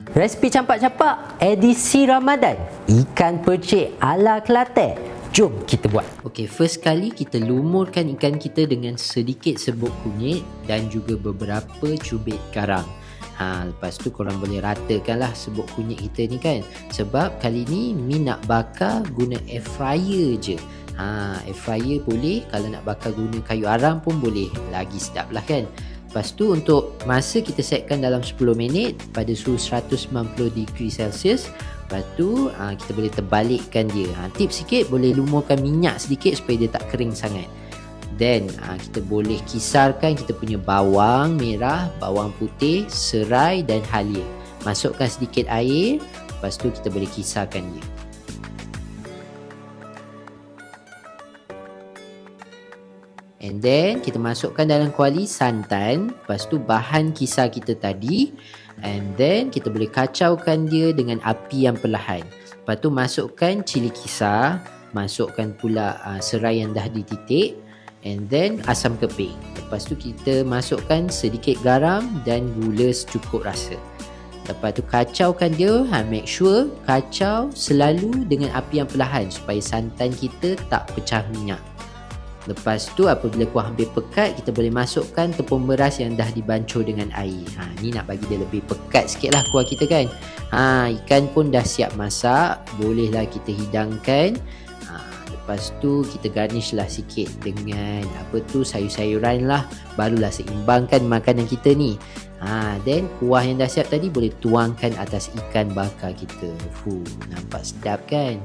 Resipi campak-campak edisi Ramadan, ikan percik ala Kelantan. Jom kita buat. Okey, first kali kita lumurkan ikan kita dengan sedikit serbuk kunyit dan juga beberapa cubit garam. Lepas tu korang boleh ratakanlah serbuk kunyit kita ni kan. Sebab kali ni Mi nak bakar guna air fryer je. Air fryer boleh, kalau nak bakar guna kayu arang pun boleh. Lagi sedap lah kan. Lepas tu untuk masa kita setkan dalam 10 minit pada suhu 190 degree Celsius. Lepas tu kita boleh terbalikkan dia. Tips sikit, boleh lumurkan minyak sedikit supaya dia tak kering sangat. Then kita boleh kisarkan kita punya bawang merah, bawang putih, serai dan halia. Masukkan sedikit air. Lepas tu kita boleh kisarkan dia. And then kita masukkan dalam kuali santan. Lepas tu bahan kisar kita tadi. And then kita boleh kacaukan dia dengan api yang perlahan. Lepas tu masukkan cili kisar. Masukkan pula serai yang dah dititik. And then asam keping. Lepas tu kita masukkan sedikit garam dan gula secukup rasa. Lepas tu kacaukan dia. Make sure kacau selalu dengan api yang perlahan supaya santan kita tak pecah minyak. Lepas tu apabila kuah hampir pekat, kita boleh masukkan tepung beras yang dah dibancur dengan air. Ni nak bagi dia lebih pekat sikit lah kuah kita kan. Ikan pun dah siap masak. Bolehlah kita hidangkan. Lepas tu kita garnish lah sikit dengan sayur-sayuran lah. Barulah seimbangkan makanan kita ni. Then kuah yang dah siap tadi boleh tuangkan atas ikan bakar kita. Nampak sedap kan?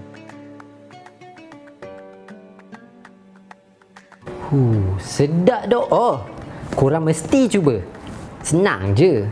Sedap dok. Korang mesti cuba. Senang je.